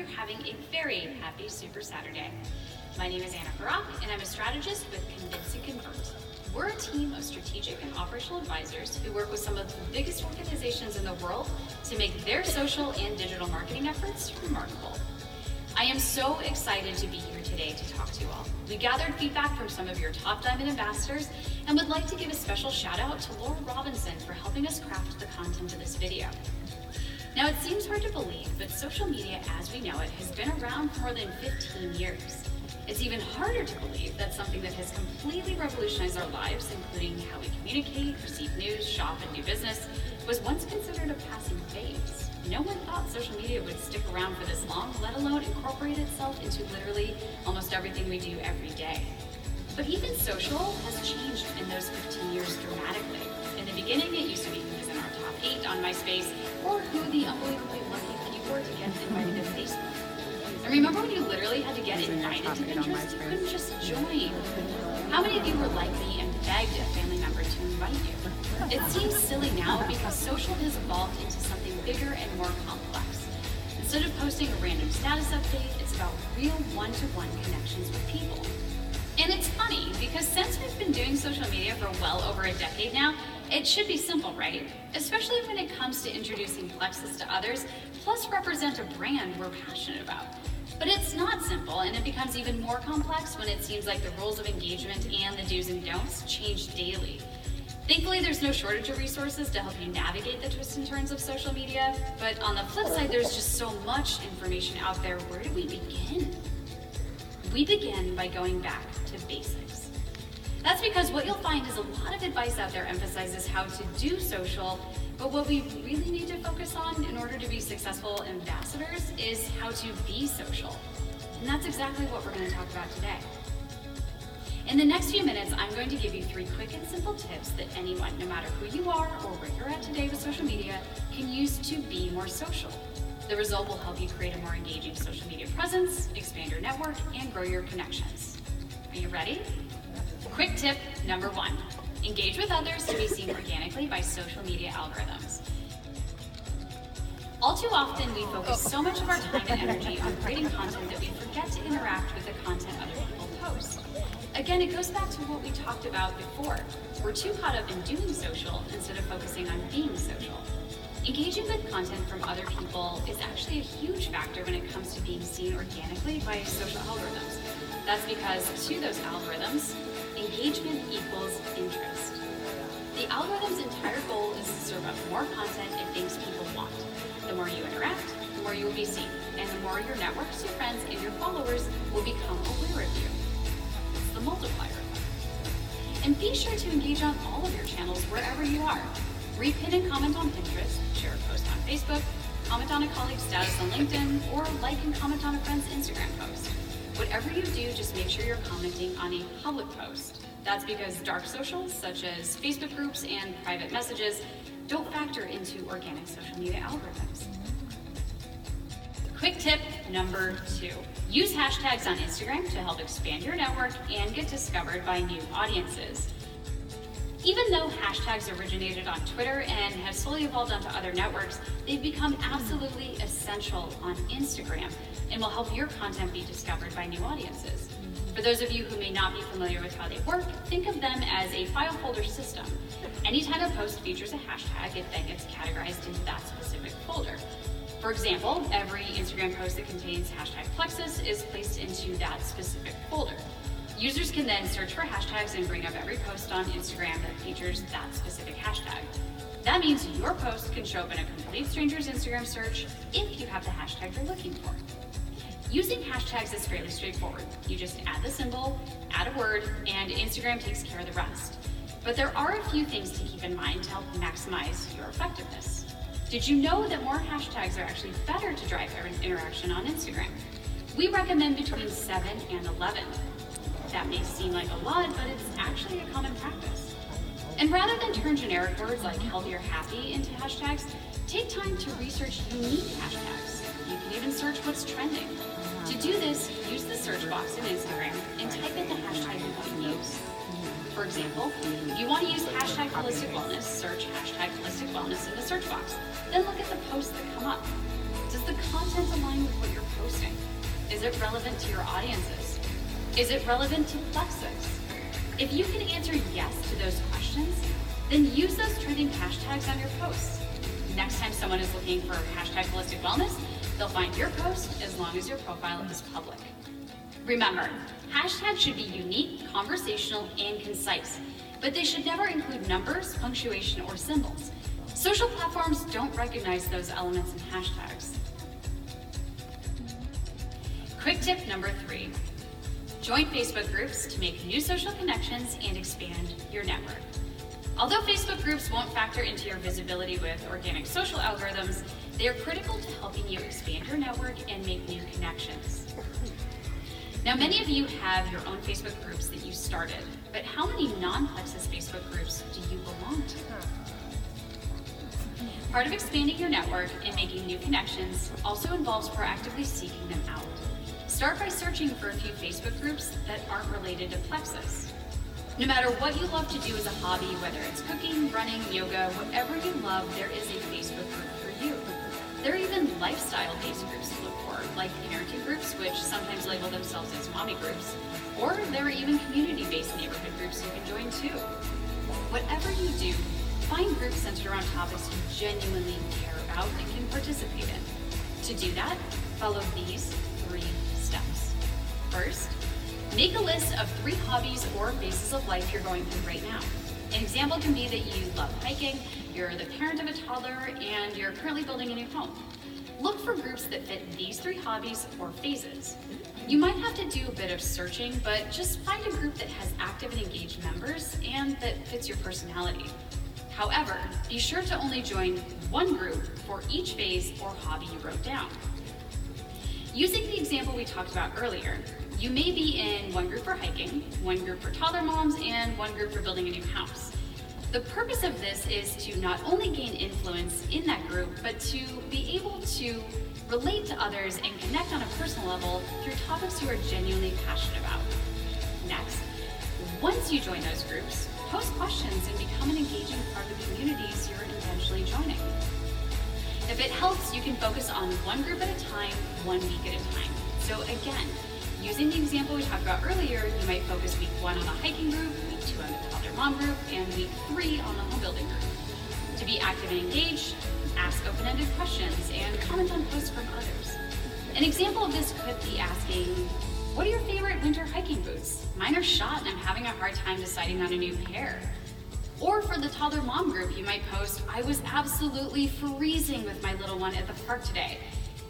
you're having a very happy Super Saturday. My name is Anna Karak, and I'm a strategist with Convince and Convert. We're a team of strategic and operational advisors who work with some of the biggest organizations in the world to make their social and digital marketing efforts remarkable. I am so excited to be here today to talk to you all. We gathered feedback from some of your top Diamond ambassadors and would like to give a special shout out to Laura Robinson for helping us craft the content of this video. Now, it seems hard to believe, but social media as we know it has been around for more than 15 years. It's even harder to believe that something that has completely revolutionized our lives, including how we communicate, receive news, shop, and do business, was once considered a passing phase. No one thought social media would stick around for this long, let alone incorporate itself into literally almost everything we do every day. But even social has changed in those 15 years dramatically. In the beginning, it used to be who was in our top 8 on MySpace, or who the unbelievably lucky few were to get invited to Facebook. And remember when you literally had to get invited to Pinterest? You couldn't just join. How many of you were like me and begged a family member to invite you? It seems silly now because social has evolved into something bigger and more complex. Instead of posting a random status update, it's about real one-to-one connections with people. And it's funny because since we've been doing social media for well over a decade now, it should be simple, right? Especially when it comes to introducing Plexus to others, plus represent a brand we're passionate about. But it's not simple, and it becomes even more complex when it seems like the rules of engagement and the do's and don'ts change daily. Thankfully, there's no shortage of resources to help you navigate the twists and turns of social media, but on the flip side, there's just so much information out there. Where do we begin? We begin by going back to basics. That's because what you'll find is a lot of advice out there emphasizes how to do social, but what we really need to focus on in order to be successful ambassadors is how to be social. And that's exactly what we're going to talk about today. In the next few minutes, I'm going to give you 3 quick and simple tips that anyone, no matter who you are or where you're at today with social media, can use to be more social. The result will help you create a more engaging social media presence, expand your network, and grow your connections. Are you ready? Quick tip number 1. Engage with others to be seen organically by social media algorithms. All too often, we focus so much of our time and energy on creating content that we forget to interact with the content other people post. Again, it goes back to what we talked about before. We're too caught up in doing social instead of focusing on being social. Engaging with content from other people is actually a huge factor when it comes to being seen organically by social algorithms. That's because to those algorithms, engagement equals interest. The algorithm's entire goal is to serve up more content it thinks people want. The more you interact, the more you will be seen, and the more your networks, your friends, and your followers will become aware of you. It's the multiplier effect. And be sure to engage on all of your channels wherever you are. Repin and comment on Pinterest, share a post on Facebook, comment on a colleague's status on LinkedIn, or like and comment on a friend's Instagram post. Whatever you do, just make sure you're commenting on a public post. That's because dark socials, such as Facebook groups and private messages, don't factor into organic social media algorithms. Quick tip number 2. Use hashtags on Instagram to help expand your network and get discovered by new audiences. Even though hashtags originated on Twitter and have slowly evolved onto other networks, they've become absolutely essential on Instagram and will help your content be discovered by new audiences. For those of you who may not be familiar with how they work, think of them as a file folder system. Anytime a post features a hashtag, it then gets categorized into that specific folder. For example, every Instagram post that contains hashtag Plexus is placed into that specific folder. Users can then search for hashtags and bring up every post on Instagram that features that specific hashtag. That means your post can show up in a complete stranger's Instagram search if you have the hashtag you're looking for. Using hashtags is fairly straightforward. You just add the symbol, add a word, and Instagram takes care of the rest. But there are a few things to keep in mind to help maximize your effectiveness. Did you know that more hashtags are actually better to drive interaction on Instagram? We recommend between 7 and 11. That may seem like a lot, but it's actually a common practice. And rather than turn generic words like healthy or happy into hashtags, take time to research unique hashtags. You can even search what's trending. To do this, use the search box in Instagram and type in the hashtag you want to use. For example, if you want to use hashtag holistic wellness, search hashtag holistic wellness in the search box. Then look at the posts that come up. Does the content align with what you're posting? Is it relevant to your audiences? Is it relevant to Plexus? If you can answer yes to those questions, then use those trending hashtags on your posts. Next time someone is looking for hashtag holistic wellness, they'll find your post as long as your profile is public. Remember, hashtags should be unique, conversational, and concise, but they should never include numbers, punctuation, or symbols. Social platforms don't recognize those elements in hashtags. Quick tip number 3. Join Facebook groups to make new social connections and expand your network. Although Facebook groups won't factor into your visibility with organic social algorithms, they are critical to helping you expand your network and make new connections. Now, many of you have your own Facebook groups that you started, but how many non-Plexus Facebook groups do you belong to? Part of expanding your network and making new connections also involves proactively seeking them out. Start by searching for a few Facebook groups that aren't related to Plexus. No matter what you love to do as a hobby, whether it's cooking, running, yoga, whatever you love, there is a Facebook group for you. There are even lifestyle-based groups to look for, like parenting groups, which sometimes label themselves as mommy groups. Or there are even community-based neighborhood groups you can join too. Whatever you do, find groups centered around topics you genuinely care about and can participate in. To do that, follow these 3 steps. First, make a list of 3 hobbies or phases of life you're going through right now. An example can be that you love hiking, you're the parent of a toddler, and you're currently building a new home. Look for groups that fit these 3 hobbies or phases. You might have to do a bit of searching, but just find a group that has active and engaged members and that fits your personality. However, be sure to only join one group for each phase or hobby you wrote down. Using the example we talked about earlier, you may be in one group for hiking, one group for toddler moms, and one group for building a new house. The purpose of this is to not only gain influence in that group, but to be able to relate to others and connect on a personal level through topics you are genuinely passionate about. Next, once you join those groups, post questions and become an engaging part of the communities you're eventually joining. If it helps, you can focus on one group at a time, 1 week at a time. So again, using the example we talked about earlier, you might focus week 1 on the hiking group, week 2 on the toddler mom group, and week 3 on the home building group. To be active and engaged, ask open-ended questions and comment on posts from others. An example of this could be asking, what are your favorite winter hiking boots? Mine are shot and I'm having a hard time deciding on a new pair. Or for the toddler mom group, you might post, I was absolutely freezing with my little one at the park today.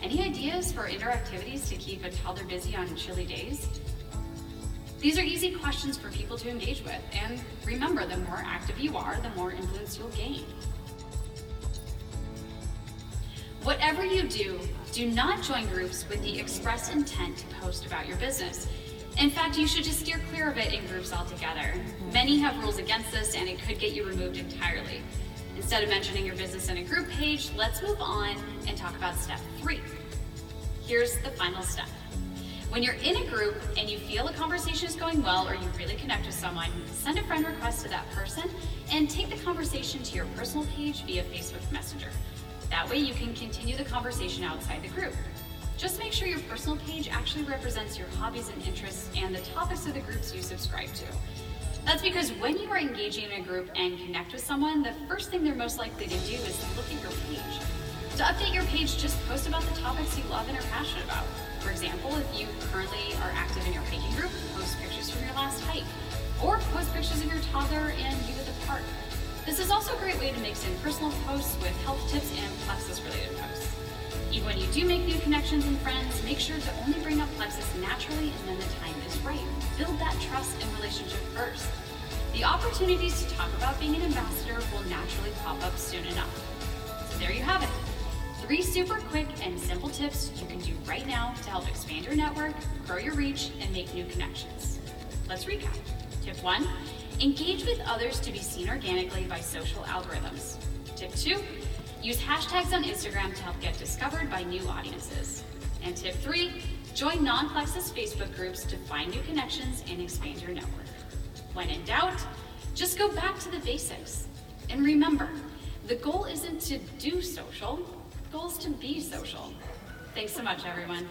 Any ideas for indoor activities to keep a toddler busy on chilly days? These are easy questions for people to engage with, and remember, the more active you are, the more influence you'll gain. Whatever you do, do not join groups with the express intent to post about your business. In fact, you should just steer clear of it in groups altogether. Many have rules against this, and it could get you removed entirely. Instead of mentioning your business in a group page, let's move on and talk about step 3. Here's the final step. When you're in a group and you feel a conversation is going well or you really connect with someone, send a friend request to that person and take the conversation to your personal page via Facebook Messenger. That way you can continue the conversation outside the group. Just make sure your personal page actually represents your hobbies and interests and the topics of the groups you subscribe to. That's because when you are engaging in a group and connect with someone, the first thing they're most likely to do is look at your page. To update your page, just post about the topics you love and are passionate about. For example, if you currently are active in your hiking group, post pictures from your last hike, or post pictures of your toddler and you at the park. This is also a great way to mix in personal posts with health tips and Plexus-related posts. Even when you do make new connections and friends, make sure to only bring up Plexus naturally and when the time is right. Build that trust and relationship first. The opportunities to talk about being an ambassador will naturally pop up soon enough. So there you have it. 3 super quick and simple tips you can do right now to help expand your network, grow your reach, and make new connections. Let's recap. Tip 1, engage with others to be seen organically by social algorithms. Tip 2, use hashtags on Instagram to help get discovered by new audiences. And tip 3, join non-Plexus Facebook groups to find new connections and expand your network. When in doubt, just go back to the basics. And remember, the goal isn't to do social, the goal is to be social. Thanks so much, everyone.